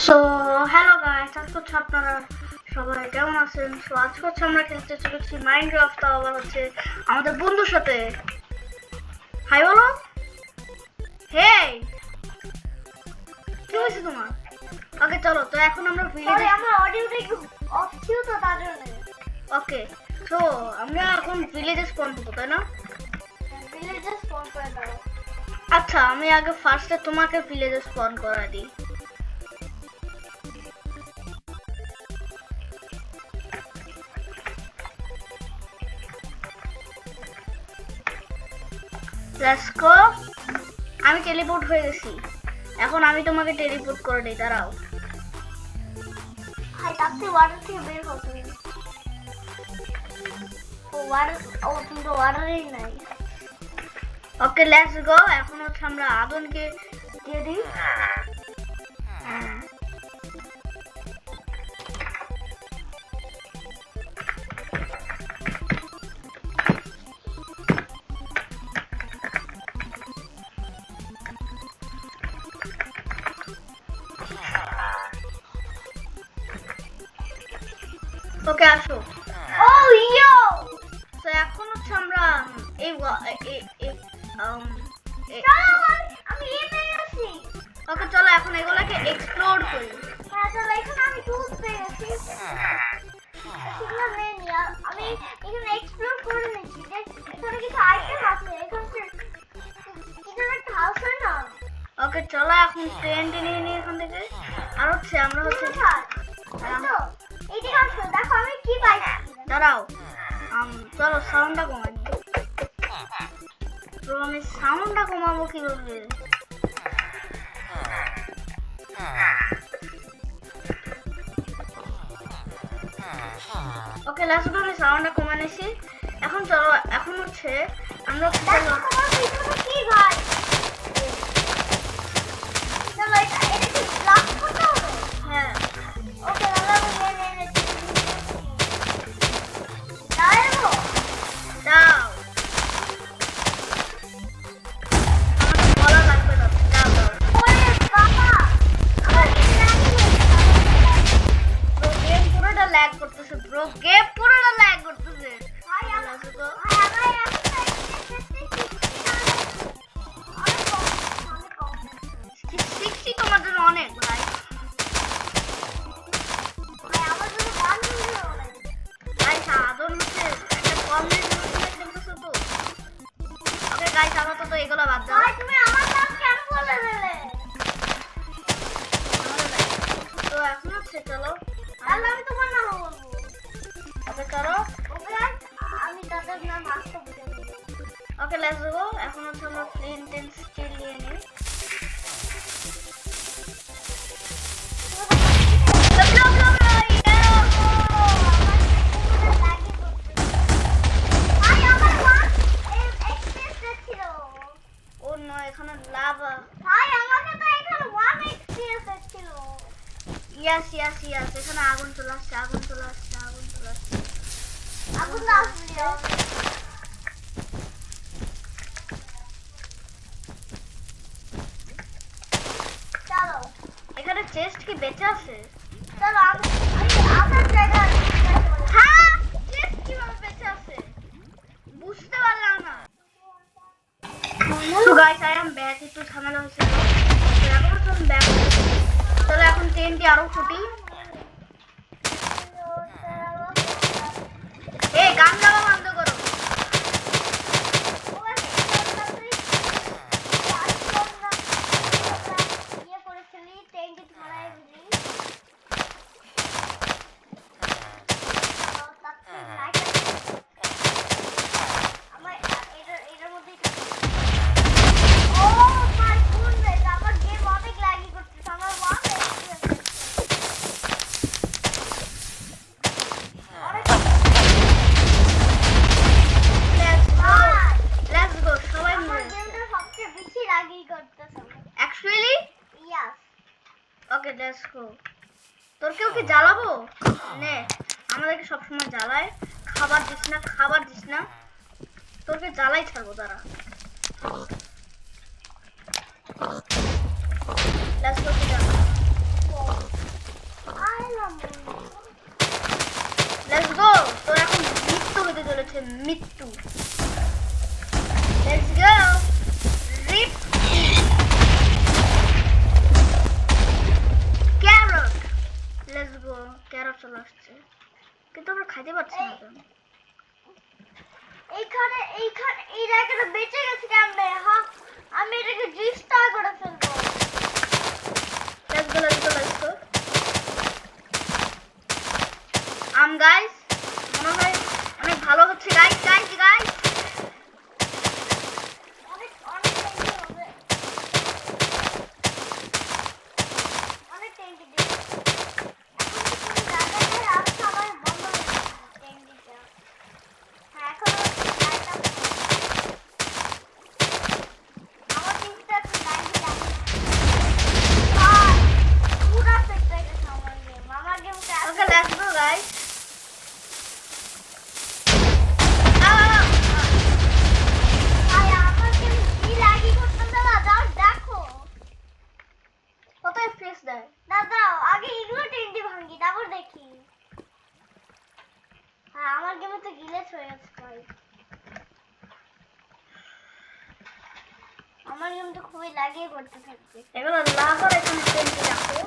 So hello guys, আজকে হচ্ছে আপনারা সবাই কেমন আছেন? সো আজকে হচ্ছে আমরা খেলতে চলেছি মাইনক্রাফট, আবার হচ্ছে আমাদের বন্ধুর সাথে। হাই বলো। হেই, কি হয়েছে তোমার? ওকে চলো, তো এখন আমরা ভিলেজে আমার অডিওটা একটু অফ ছিল তো তার জন্য। ওকে, সো আমরা এখন ভিলেজে স্পন করব, তাই না? ভিলেজে স্পন করে দাও। আচ্ছা, আমি আগে ফার্স্টে তোমাকে ভিলেজে স্পন করা দিই। Let's go. আমি টেলিপোর্ট হয়ে গেছি, এখন আমি তোমাকে টেলিপোর্ট করে দিই, দাঁড়াও। হাই, তাতে ওয়াটার থেকে বের হও তুমি। ও ওয়াটার, ও তুমি তো ওয়াটারই নাই। Okay let's go. এখন হচ্ছে আমরা আদনকে দিয়ে দিই। ওকে আসো। ও ইয়ো, তো এখন হচ্ছে আমরা এই আমি এমএ আছি। ওকে চলো এখন এগুলাকে এক্সপ্লোর করি। হ্যাঁ চলো, এখানে আমি টুলস পেয়ে গেছি। সেগুলো নিয়ে নি। আর আমি এখানে এক্সপ্লোর করে নিচ্ছি যে এখানে কিছু আইটেম আছে। এখানে একটা হাউস হয় না। ওকে চলো এখন ট্রেনটি নিয়ে নিই এখান থেকে। আর হচ্ছে আমরা হচ্ছে এইদিকে আসো, দেখো আমি কি পাইছি। দাঁড়াও, চলো সাউন্ডটা কমাই দিই। তো আমি সাউন্ডটা কমাবো কিভাবে? ওকে লাস্ট আমি সাউন্ডটা কমা নিয়েছি। এখন চলো, এখন হচ্ছে আমরা দেখো তোমার ভিতরে কি ভাই। চলো এটা কি ব্লক করতে হবে? হ্যাঁ ওকে দাদা, আমি নে দাঁড়াবো। দাও, আমাকে বলা লাগবে না, দাও দাও। ওরে বাবা, আমার ব্রো গেম পুরোটা ল্যাগ করতেছে, ব্রো গেম পুরোটা ল্যাগ করতেছে। ভাই Let's go. অনেক কম। 60 তোমার জন্য অনেক ভাই। ভাই আমার জন্য 1 মিলিয়ন অনেক। গাইস আদর হচ্ছে একটা কম রেজলিউশনে খেলতেছে তো। ওকে গাইস আপাতত এগুলো বাদ দাও। ভাই তুমি আমার নাম কেন বলে দিলে? তো এখন হচ্ছে চলো, তাহলে আমি তোমার নাম বলবো। ওকে করো। ওকে, আমি তাদের নাম আসতে বুঝে নেব। Okay let's go. এখন হচ্ছে আমরা ফ্লিন্ট এন্ড স্টিল নিয়ে নিই। ও নয়, এখানে লাভা। ইয়াস ইয়াস ইয়াস, এখানে আগুন চলে আসছে, আগুন চলে আসছে, আগুন চলে আসছে। এখানে চেস্ট কি বেঁচে আছে? হ্যাঁ, চেস্ট কিভাবে বেঁচে আছে বুঝতে পারলাম না। So guys I am back. একটু ঝামেলা হয়েছিল, তো এখন হচ্ছে আমি ব্যাক। চলো এখন ট্রেনটি আরো ফুটি। এই গান গাওয়া বন্ধ করো। লেটস গো সবাই মিলে। Actually okay let's go. তোর কেউ কি জ্বালাবো? নে, আমাদেরকে সবসময় জ্বালায়। খাবার দিস না, খাবার দিস না, তোকে জ্বালাই ছাড়বো। দাঁড়া, Let's go to the হচ্ছে মৃত্যু। Let's go rip carrot. Let's go carrot চলে আসছে, কিন্তু আমরা খাইতে পারছি না কেন? এইখানে এইখানে এই জায়গাটা বেঁচে গেছে কেমনে? হ্যাঁ, আমি এটাকে ডিস্ট্রয় করে ফেলবো। Let's go let's go let's go. Guys মনে হয় অনেক ভালো হচ্ছে। গাইস গাইস গাইস অনেক অনেক টেন্ডি হবে, অনেক টেন্ডি দিবে। এখন কি তুমি জায়গাটায় আসছো? আমার বন্ধ হয়ে গেছে টেন্ডিটা। হ্যাঁ, এখন লাইট আপ। আমার টেন্ডিটা একটু লাইট লাগে। পুরা সেট হয়ে গেছে আমার গেম। আমার গেমটা ওকে লেটস গো গাইস। আমার গেম কি লাগি করতেছে না, যাও দেখো। কত এফপিএস দেয়? দাদাও আগে এগুলো টেন্ডি ভাঙ্গি, তারপর দেখি। হ্যাঁ, আমার গেমে তো গ্লিচ হয়ে গেছে ভাই। আমার গেম তো খুবই লাগিয়ে করতে থাকছে। এগুলো লাগার এখানে টেন্টি রাখো।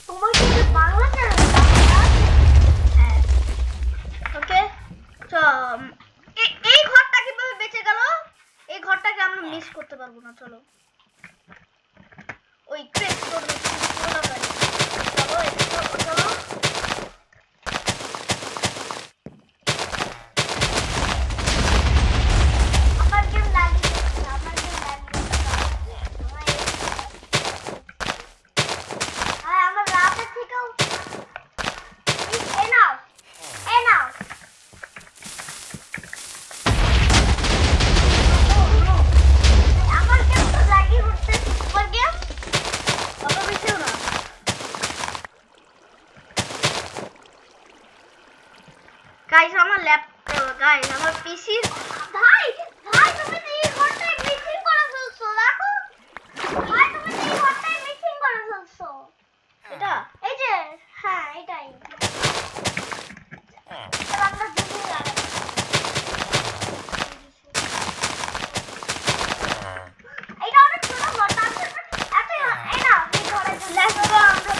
তোমার কি এটা বাংলা চ্যানেল? হ্যাঁ ওকে। তো এই ঘরটা কিভাবে বেঁচে গেল? এই ঘরটাকে আমরা মিস করতে পারবো না। চলো ওই ক্রেস করবে চলো গাইস, চলো চলো চলো। আমার গেম লাগিয়ে করছে, আমার গেম লাগিয়ে করছে। আর আমার রাতের থেকেও এনাফ এনাফ। আমার গেম তো লাগিয়ে করতে, তোমার গেম অত বেশিও না। গাইস আমার ল্যাপটপ গাইস আমার পিসি। ভাই ভাই তুমি তো এই ঘরটায় মিসিং করে ফেলছো, দেখো ভাই তুমি তো এই ঘরটায় মিসিং করে ফেলছো। এটা এই যে হ্যাঁ এটাই। এবার আমরা দুটো লাগাবো। এটা অনেক ছোট ঘর, তারপর এত এই না এই ঘরে লেটস গো আমরা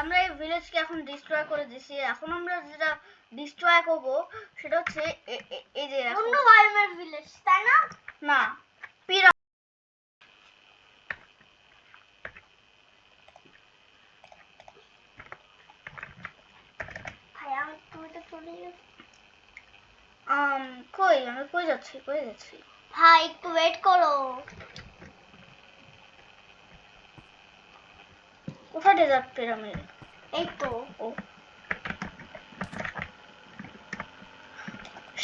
আমরা এই ভিলেজকে এখন ডিস্ট্রয় করে দিছি। এখন আমরা যেটা ডিস্ট্রয় করব সেটা হচ্ছে এই যে এখন- অন্য বায়োমের ভিলেজ, তাই না? না পিরা। ভাই আমি তুমি তো চলে গেছো। কই আমি কই যাচ্ছি কই যাচ্ছি? ভাই একটু ওয়েট করো। কোথায় ডেজার্ট পিরামিড? এই তো ও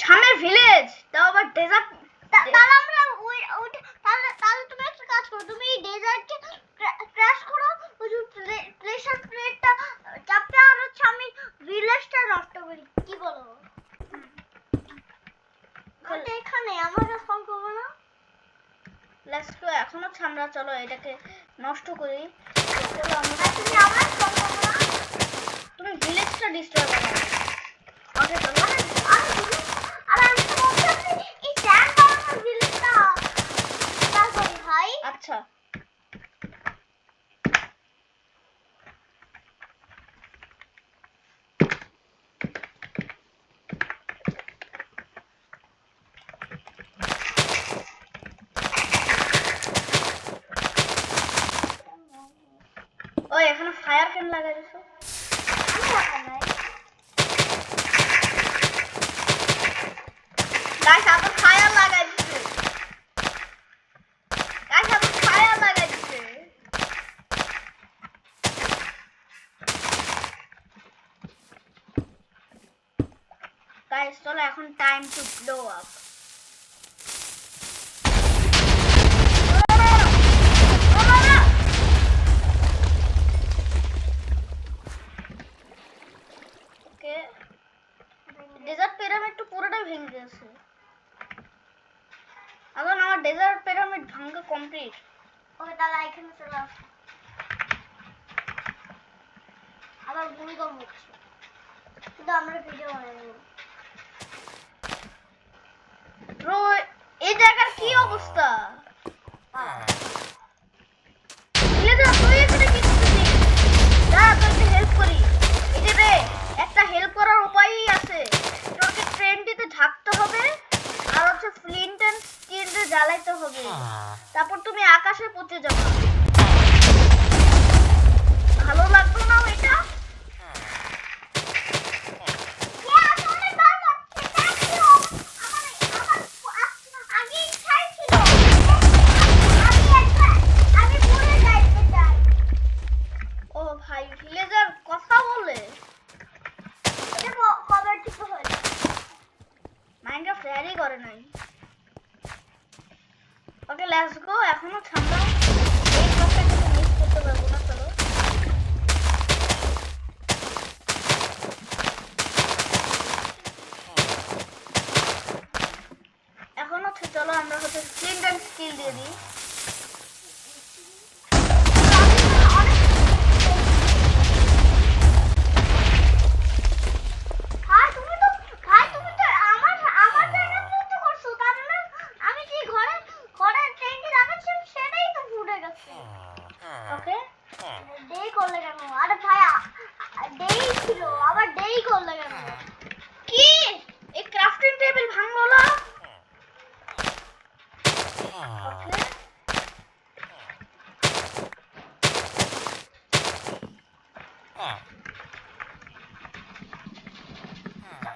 সামনে ভিলেজ, তাও আবার ডেজার্ট। তাহলে আমরা ওই তাহলে তাহলে তুমি একটা কাজ করো, তুমি এই ডেজার্টকে ক্র্যাশ করো, ওই যে প্রেসার প্লেটটা চাপতে, আর হচ্ছে আমি ভিলেজটা নষ্ট করি, কি বলো? ওটা এখানে আমার কাছে ফোন করবো না। লেটস গো এখন হচ্ছে আমরা চলো এটাকে নষ্ট করি। চলো আমরা আর তুমি আমার ফোন করবো না। তুমি ভিলেজটা ডিস্ট্রয় করো। ওকে চলো আর আমি তো বলছি এই স্যান্ড বানানোর ভিলেজটা করি ভাই। আচ্ছা ওই এখানে ফায়ার ক্যান লাগাই দিছো। গাইস আবার ফায়ার লাগাই দিছে। গাইস আবার ফায়ার লাগাই দিছে। গাইস চলো এখন time to blow up. Okay desert pyramid একটু দাঁড়া এখানে চলে আসো। আবার ভূমিকম্প হচ্ছে, কিন্তু আমরা ভিডিও বানাই নেব। ব্রো এই জায়গার কি অবস্থা? ভিলেজার তুই এখানে কি করছিস? দাঁড়া তোকে হেল্প করি। এই যে রে একটা হেল্প করার উপায়ই আছে। তোকে ট্রেনটিতে ঝাঁকতে হবে আর হচ্ছে ফ্লিন্ট এন্ড স্টিল দিয়ে জ্বালাইতে হবে, তারপর তুমি আকাশে পৌঁছে যাবে। ভালো লাগলো না এটা? ও ভাই ভিলেজার কথা বলে। মাইনক্রাফট রেডি করে নাই। Okay let's go. এখনো ঠান্ডা, এই কথাটাকে মিস করতে পারবো না। চলো এখন হচ্ছে চলো আমরা হচ্ছে ফ্লিন্ট এন্ড স্টিল দিয়ে দিই। ওকে দেরি করলে কেন? আরে ভাই দেরি ছিল, আবার দেরি করলে কেন? কি এই ক্রাফটিং টেবিল ভাঙলো না?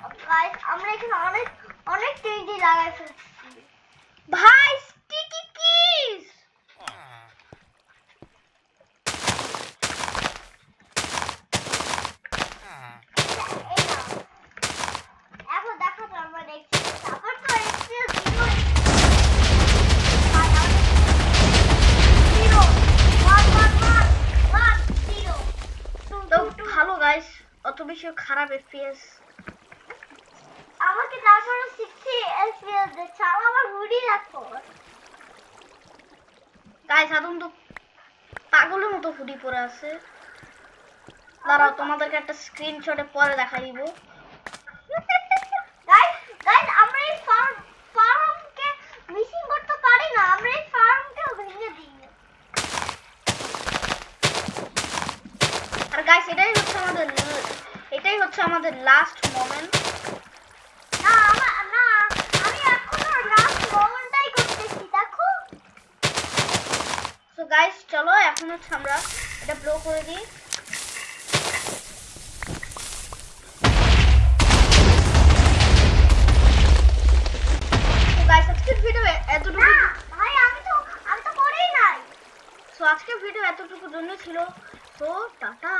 ওকে গাইস আমরা এখানে অনেক অনেক টেন্টি লাগাই ফেলছি। ভাই স্টিকি কিস। এই নাও। এখন দেখো তো আমরা দেখছি তারপর তো extra zero one one one one zero তো ভালো গাইস, অত বেশি খারাপ এফপিএস। আমাকে তারপরে 60 এফপিএস দিচ্ছে, আমার হুডি রাখো। গাইস আদম তো পাগলের মতো হুডি পরে আছে। দাঁড়াও তোমাদেরকে একটা স্ক্রিনশটে পরে দেখাই দিব। গাইস গাইস আমরা এই ফার্মকে মিসিং করতে পারি না, আমরা এই ফার্মকে ভেঙে দিই। আর গাইস এটাই হচ্ছে আমাদের লাস্ট মোমেন্ট। না আমি এখনো লাস্ট মোমেন্টটাই করতেছি, দেখো। সো গাইস চলো এখন হচ্ছে আমরা এটা ব্লো করে দিই। তো গাইস আজকের ভিডিও এতটুকু। না ভাই আমি তো করেই নাই। সো আজকের ভিডিও এতটুকু জন্য ছিল। So tata.